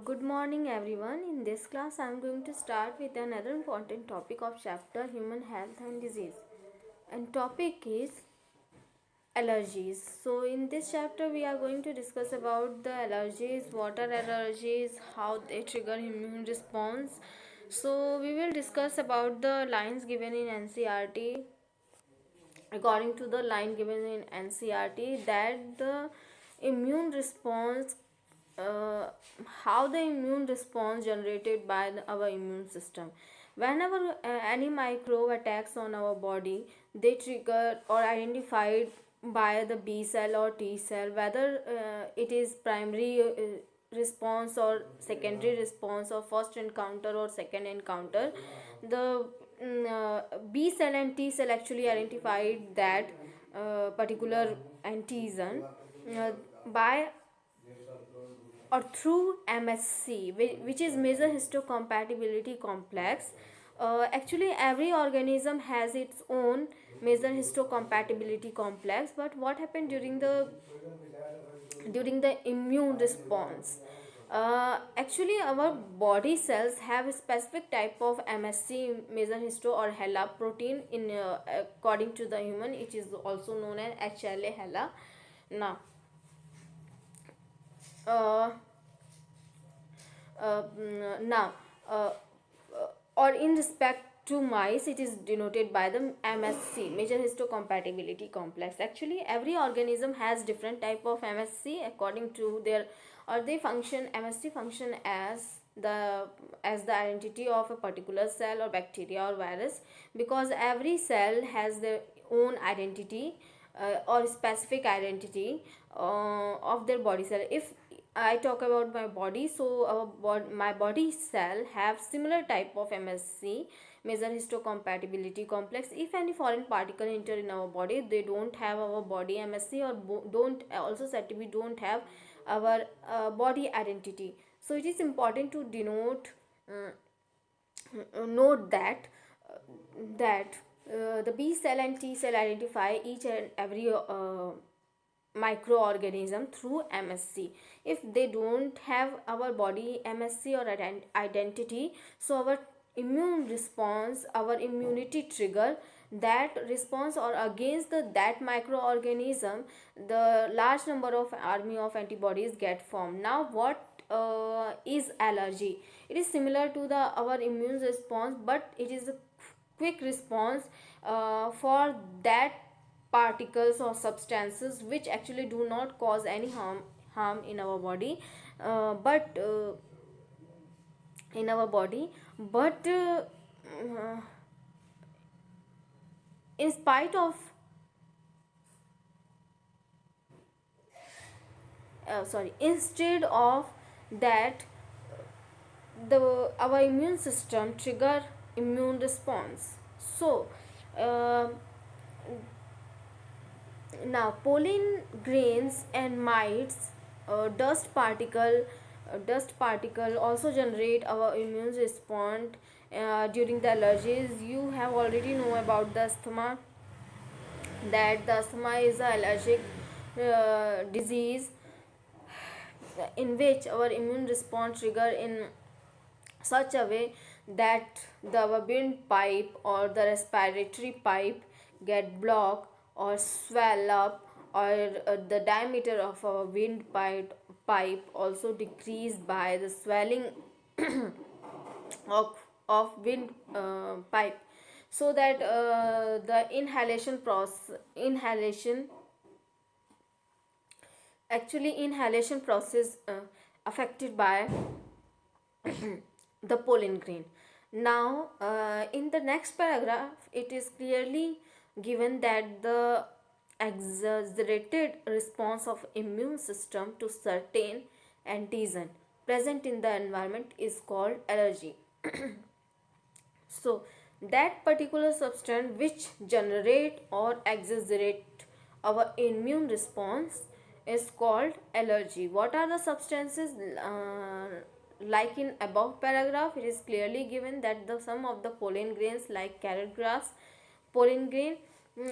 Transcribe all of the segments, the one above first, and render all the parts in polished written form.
Good morning, everyone. In this class, I am going to start with another important topic of chapter Human Health and Disease. And topic is allergies. So, in this chapter, we are going to discuss about the allergies, what are allergies, how they trigger immune response. So, we will discuss about the lines given in NCRT. According to the line given in NCRT, that the immune response how the immune response generated by our immune system. Whenever any microbe attacks on our body, they trigger or identified by the B cell or T cell, whether it is primary response or secondary response or first encounter or second encounter. The B cell and T cell actually identified that particular antigen by or through MSC, which is major histocompatibility complex. Actually, every organism has its own major histocompatibility complex. But what happened during the immune response? Actually, our body cells have a specific type of MSC, major histo or HeLa protein. In according to the human, it is also known as HLA HeLa. Now, uh, now or in respect to mice, it is denoted by the MSC, major histocompatibility complex. Actually, every organism has different type of MSC according to their, or they function, MSC function as the identity of a particular cell or bacteria or virus, because every cell has their own identity or specific identity of their body cell. If I talk about my body, so my body cell have similar type of MSC, major histocompatibility complex. If any foreign particle enter in our body, they don't have our body MSC, or don't also said to be don't have our body identity. So it is important to denote note that the B cell and T cell identify each and every microorganism through MSC. If they don't have our body MSC or identity, so our immune response, our immunity trigger that response or against that microorganism, the large number of army of antibodies get formed. Now, what is allergy? It is similar to the our immune response, but it is a quick response for that particles or substances which actually do not cause any harm in our body, but in our body but in spite of sorry instead of that, the our immune system trigger immune response. So uh, now pollen grains and mites, dust particle also generate our immune response during the allergies. You have already know about the asthma, that the asthma is a allergic disease in which our immune response trigger in such a way that the windpipe or the respiratory pipe get blocked or swell up, or the diameter of our windpipe also decreased by the swelling of wind pipe, so that the inhalation process affected by the pollen grain. Now, in the next paragraph, it is clearly given that the exaggerated response of immune system to certain antigen present in the environment is called allergy. So that particular substance which generate or exaggerate our immune response is called allergy. What are the substances? Like in above paragraph, it is clearly given that the some of the pollen grains like carrot grass pollen grain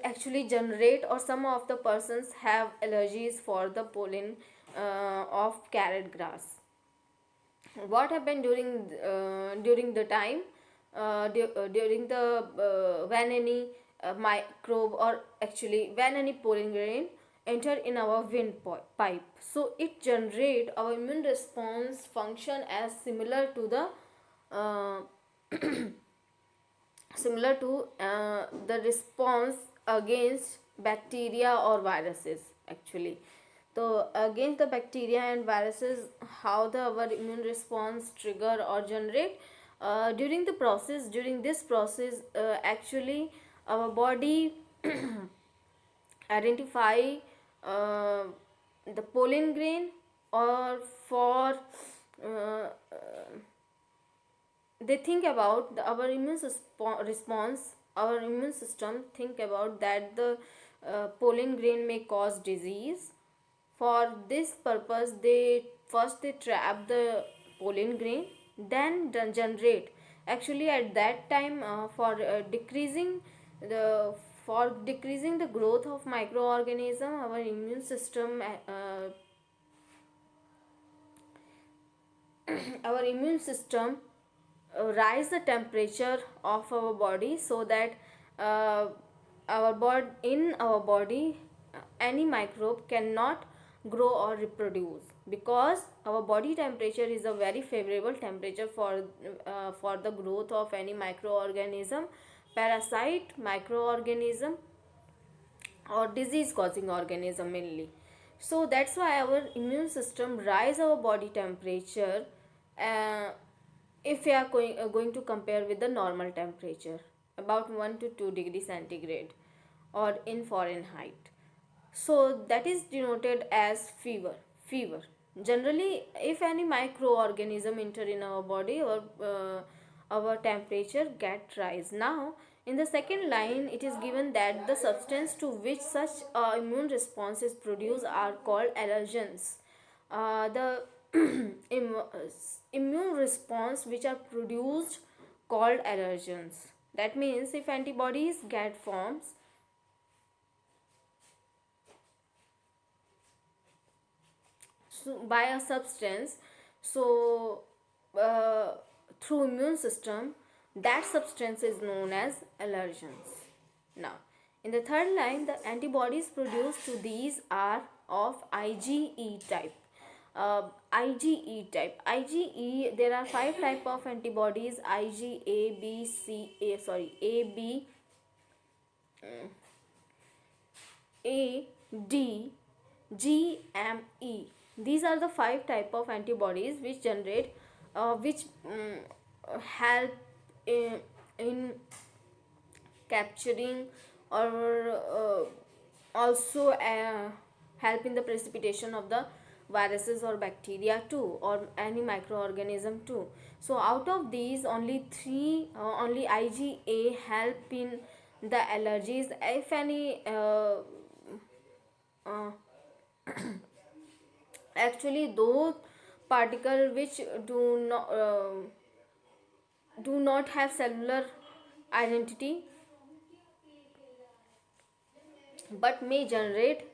actually generate, or some of the persons have allergies for the pollen of carrot grass. what happened during the time, during the when any microbe, or actually when any pollen grain enter in our pipe, so it generate our immune response function as similar to the uh, the response against bacteria or viruses actually. So against the bacteria and viruses, how the our immune response trigger or generate during this process, actually our body identify uh, the pollen grain, or for uh, they think about our response, our immune system think about that the pollen grain may cause disease. For this purpose, they trap the pollen grain, then generate, actually at that time, the for decreasing the growth of microorganism, our immune system our immune system rise the temperature of our body, so that uh, in our body any microbe cannot grow or reproduce, because our body temperature is a very favorable temperature for the growth of any microorganism, parasite, microorganism, or disease causing organism mainly. So that's why our immune system rise our body temperature, uh, if we are going to compare with the normal temperature, about 1 to 2 degree centigrade, or in Fahrenheit. So that is denoted as fever. Generally, if any microorganism enter in our body, or our temperature get rise. Now in the second line, it is given that the substance to which such immune response is produced are called allergens. The immune response which are produced called allergens. That means if antibodies get forms by a substance, so uh, through immune system, that substance is known as allergens. Now in the third line, the antibodies produced to these are of IgE type. IgE type. IgE, there are five type of antibodies: IgA, B, C, A, sorry, A, B, A, D, G, M, E. These are the five type of antibodies which generate, which help in capturing, or also help in the precipitation of the viruses or bacteria too, or any microorganism too. So out of these, only IgA help in the allergies. If any uh, actually those particle which do not have cellular identity, but may generate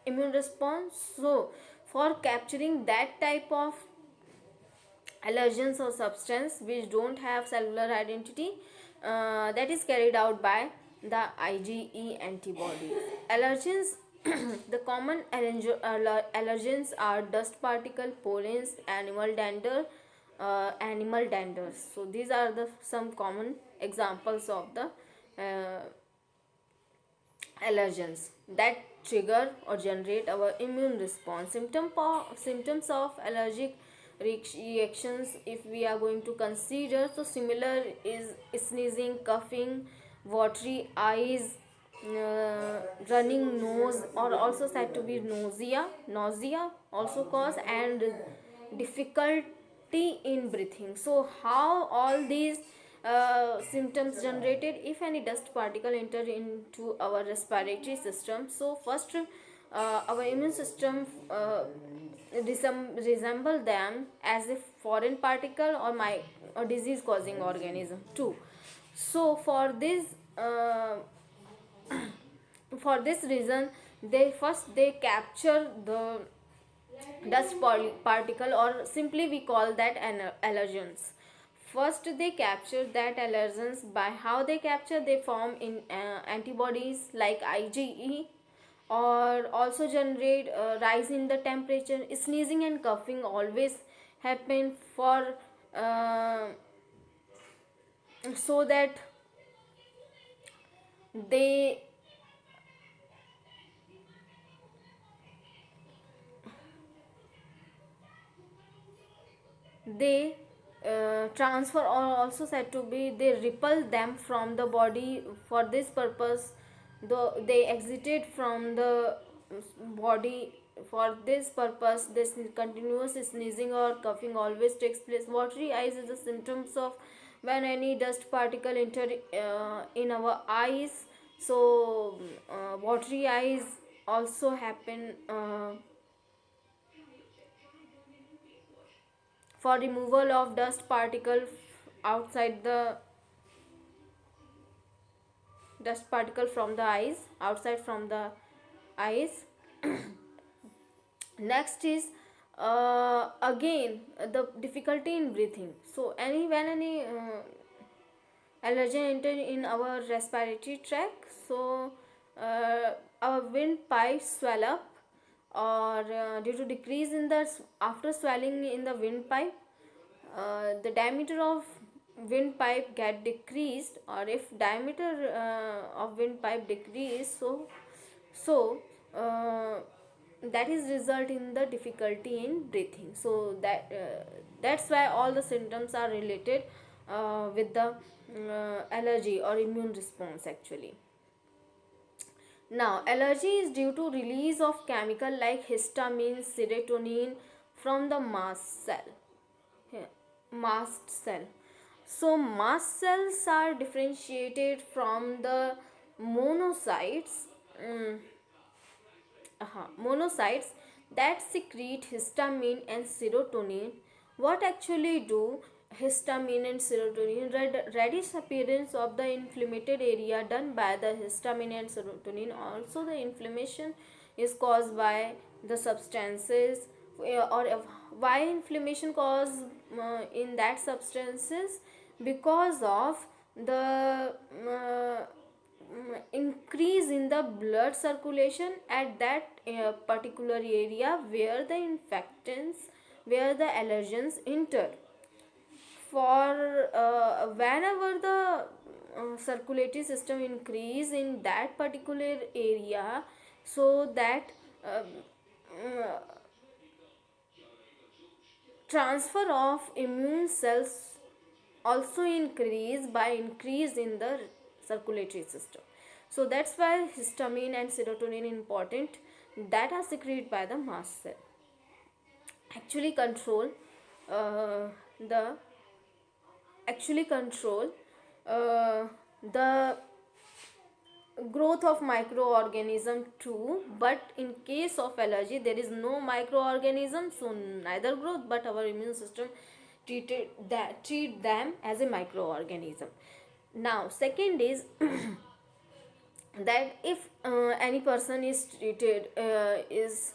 immune response. So for capturing that type of allergens or substance which don't have cellular identity, that is carried out by the IgE antibodies. Allergens, the common allergens are dust particle, pollens, animal danders. So these are the some common examples of the allergens that trigger or generate our immune response. Symptoms of allergic reactions, if we are going to consider, so similar is sneezing, coughing, watery eyes, running nose, or also said to be nausea also cause, and difficulty in breathing. So how all these symptoms generated if any dust particle enter into our respiratory system? So first, our immune system resemble them as a foreign particle, or disease causing organism too. So for this reason, they capture the particle, or simply we call that allergens. First they capture that allergens. By how they capture, they form in antibodies like IgE, or also generate rise in the temperature. Sneezing and coughing always happen for uh, so that they they transfer, or also said to be they repel them from the body. For this purpose, they exited from the body. For this purpose, this continuous sneezing or coughing always takes place. Watery eyes is the symptoms of when any dust particle enter in our eyes. So watery eyes also happen for removal of dust particle outside the dust particle from the eyes, outside from the eyes. Next is again the difficulty in breathing. So any when any allergen enter in our respiratory tract, so our windpipes swell up, or due to decrease in the after swelling in the windpipe, the diameter of windpipe get decreased, or if diameter of windpipe decrease, so uh, that is result in the difficulty in breathing. So that's why all the symptoms are related with the allergy or immune response actually. Now, allergy is due to release of chemical like histamine, serotonin from the mast cell. Here, mast cell. So, mast cells are differentiated from the monocytes. mm, Monocytes that secrete histamine and serotonin. What actually do histamine and serotonin? Reddish appearance of the inflamed area done by the histamine and serotonin. Also the inflammation is caused by the substances, or why inflammation caused in that substances? Because of the increase in the blood circulation at that particular area where the infectants, where the allergens enter. For whenever the circulatory system increase in that particular area, so that uh, uh, transfer of immune cells also increase by increase in the circulatory system. So that's why histamine and serotonin important, that are secreted by the mast cell, actually control uh, the actually control uh, the growth of microorganism too. But in case of allergy there is no microorganism, so neither growth, but our immune system treat them as a microorganism. Now second is that if any person is treated is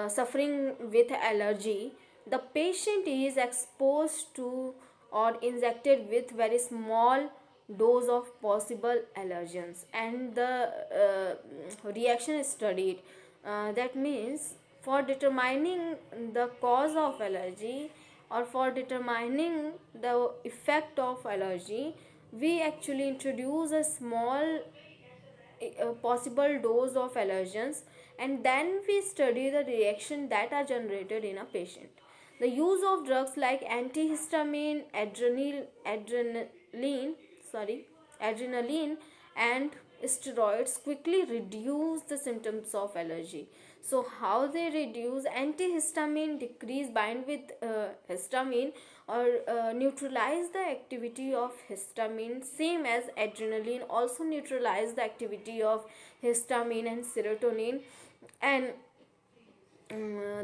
suffering with allergy, the patient is exposed to or injected with very small dose of possible allergens, and the reaction is studied. That means for determining the cause of allergy, or for determining the effect of allergy, we actually introduce a small a possible dose of allergens, and then we study the reaction that are generated in a patient. The use of drugs like antihistamine, adrenaline, and steroids quickly reduce the symptoms of allergy. So how they reduce? Antihistamine decrease bind with histamine, or neutralize the activity of histamine, same as adrenaline also neutralize the activity of histamine and serotonin. And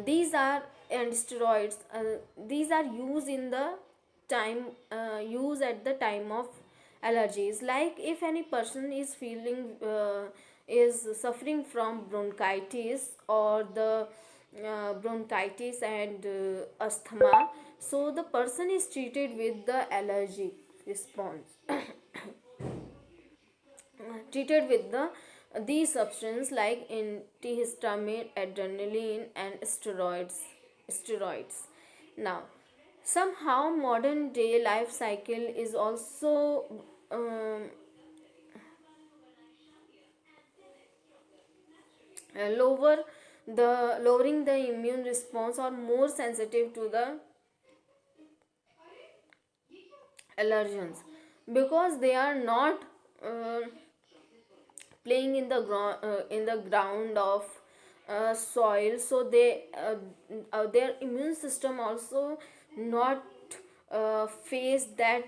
these are and steroids, these are used in the time use at the time of allergies. Like if any person is feeling is suffering from bronchitis, or the bronchitis and asthma, so the person is treated with the allergic response, treated with these substances like antihistamine, adrenaline, and steroids. Now, somehow modern day life cycle is also um, lower the lowering the immune response or more sensitive to the allergens, because they are not uh, playing in the ground of soil, so their immune system also not face that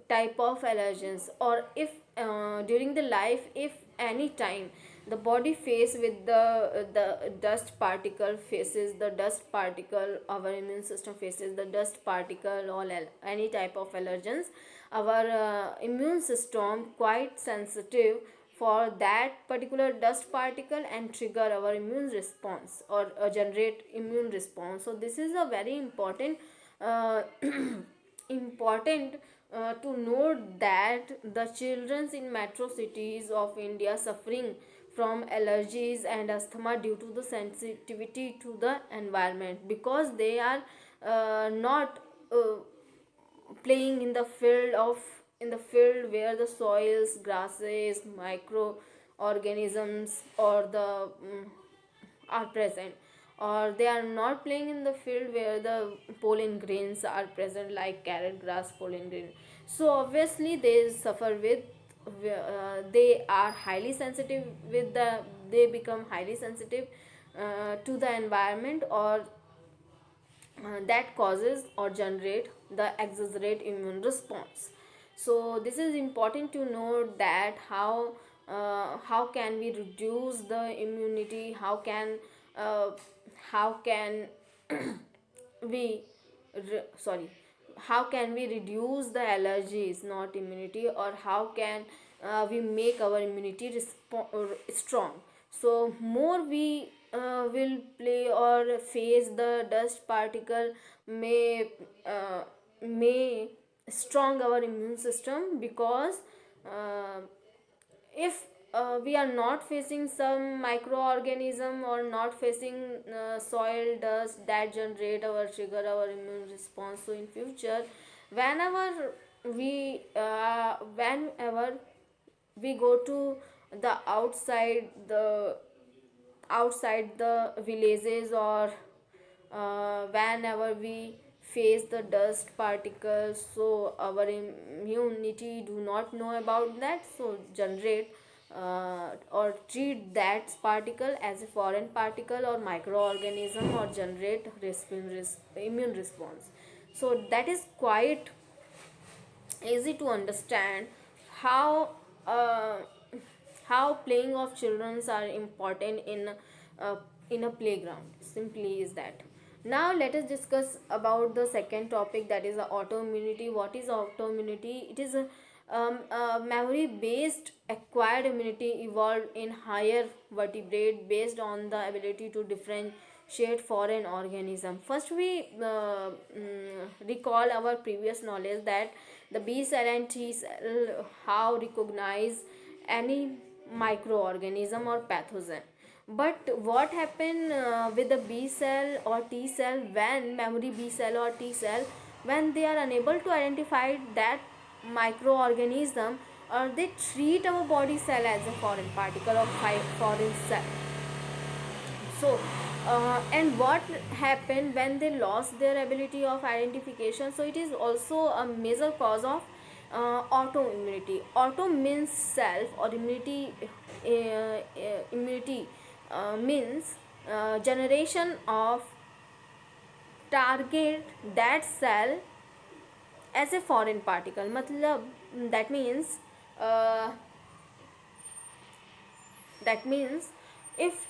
type of allergens. Or if during the life, if any time the body face with the dust particle, faces the dust particle, our immune system faces the dust particle or any type of allergens, our immune system quite sensitive for that particular dust particle and trigger our immune response or generate immune response. So this is a very important uh, important to note that the children in metro cities of India suffering from allergies and asthma due to the sensitivity to the environment, because they are not playing in the field where the soils, grasses, microorganisms or the are present, or they are not playing in the field where the pollen grains are present like carrot grass pollen grain. So obviously they suffer with they are highly sensitive with the they become highly sensitive to the environment, or that causes or generate the exaggerate immune response. So this is important to note that how can we reduce the immunity, how can we sorry, how can we reduce the allergies, not immunity, or how can we make our immunity strong. So more we will play or face the dust particle uh, may strong our immune system, because uh, if we are not facing some microorganism or not facing soil dust that generate our trigger our immune response, so in future whenever we go to the outside the villages, or whenever we face the dust particles, so our immunity do not know about that, so generate or treat that particle as a foreign particle or microorganism, or generate immune response. So that is quite easy to understand how uh, how playing of childrens are important uh, in a playground. Simply is that. Now let us discuss about the second topic, that is the autoimmunity. What is autoimmunity? It is a memory based acquired immunity evolved in higher vertebrate based on the ability to differentiate foreign organism. First we recall our previous knowledge that the B cell and T cell how recognize any microorganism or pathogen. But what happened with the B cell or T cell, when memory B cell or T cell, when they are unable to identify that microorganism, or they treat our body cell as a foreign particle or foreign cell. So and what happened when they lost their ability of identification? So it is also a major cause of autoimmunity. Auto means self, or immunity means generation of target that cell as a foreign particle. Matlab, that means uh, that means if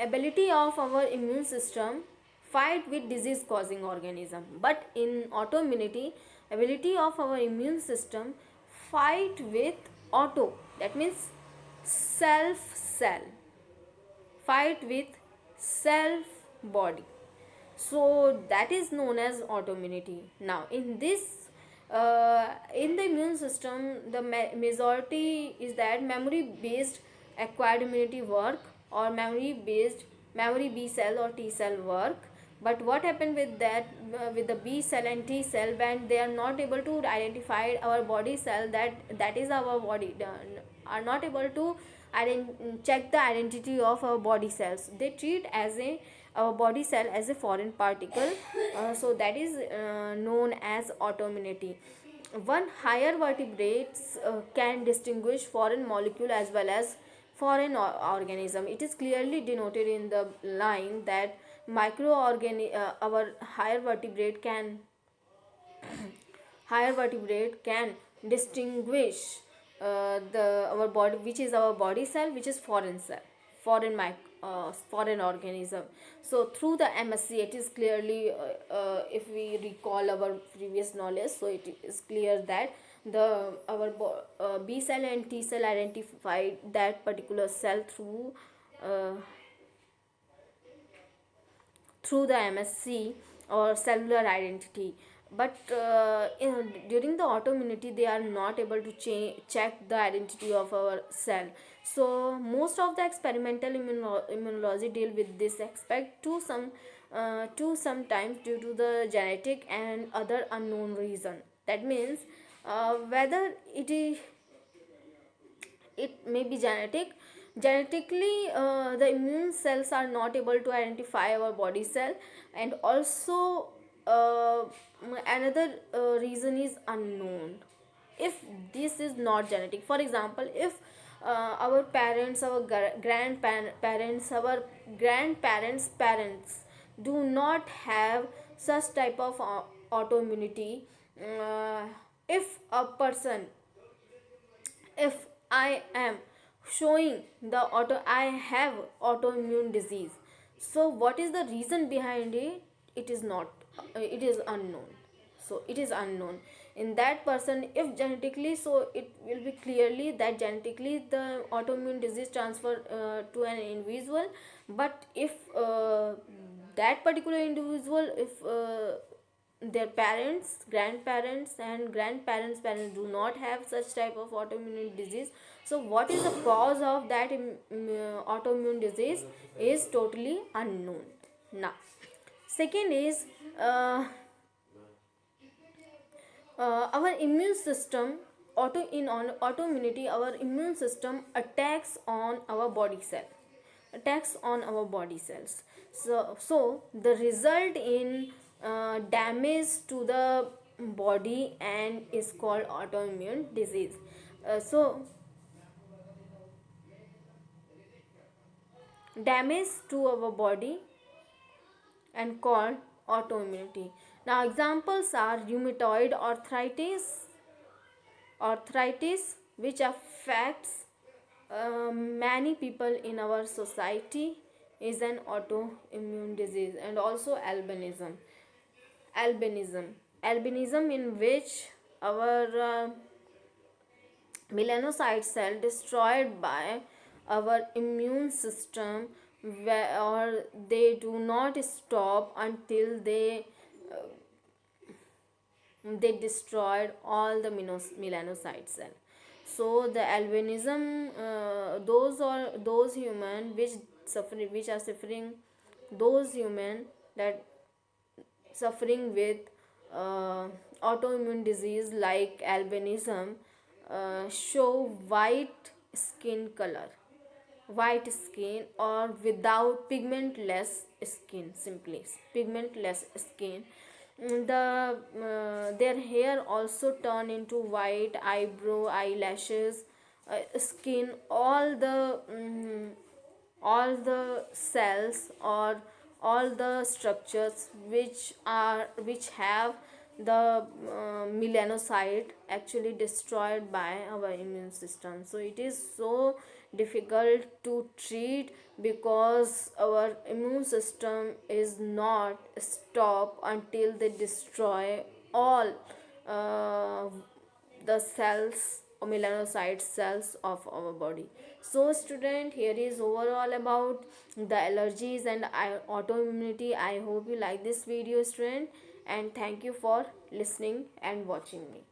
ability of our immune system fight with disease causing organism, but in autoimmunity ability of our immune system fight with auto, that means self cell, fight with self body. So that is known as autoimmunity. Now in the immune system, the majority is that memory based acquired immunity work, or memory B cell or T cell work. But what happened with that, with the B cell and T cell, when they are not able to identify our body cell, that is our body, are not able to check the identity of our body cells, they treat as a our body cell as a foreign particle. So that is known as autoimmunity. One, higher vertebrates can distinguish foreign molecule as well as foreign organism. It is clearly denoted in the line that our higher vertebrate can distinguish the our body, which is our body cell, which is foreign cell, foreign organism. So through the MSc, it is clearly, if we recall our previous knowledge, so it is clear that B cell and T cell identified that particular cell through the MSc or cellular identity. But during the autoimmunity, they are not able to check the identity of our cell. So most of the experimental immunology deal with this aspect to sometimes due to the genetic and other unknown reason. That means whether it may be genetically, the immune cells are not able to identify our body cell, and also another reason is unknown. If this is not genetic, for example, if our parents, our grandparents, our grandparents parents do not have such type of autoimmunity, uh, if a person, if I am showing the I have autoimmune disease, so what is the reason behind it? It is not, it is unknown. So it is unknown in that person. If genetically, so it will be clearly that genetically the autoimmune disease transfer to an individual. But if that particular individual, if their parents, grandparents and grandparents parents do not have such type of autoimmune disease, so what is the cause of that autoimmune disease is totally unknown. Now second is our immune system, autoimmunity, our immune system attacks on our body cells. So the result in damage to the body and is called autoimmune disease. So damage to our body and called autoimmunity. Now examples are rheumatoid arthritis, which affects many people in our society, is an autoimmune disease. And also albinism, in which our melanocyte cell destroyed by our immune system, or they do not stop until they destroyed all the melanocyte cell. So the albinism, those human which are suffering, those human that suffering with autoimmune disease like albinism, show white skin or without pigmentless skin, simply pigmentless skin. Their hair also turn into white, eyebrow, eyelashes, skin, all the cells or all the structures which have the melanocyte actually destroyed by our immune system. So it is so difficult to treat because our immune system is not stop until they destroy all the cells melanocyte cells of our body. So student, here is overall about the allergies and autoimmunity. I hope you like this video, student, and thank you for listening and watching me.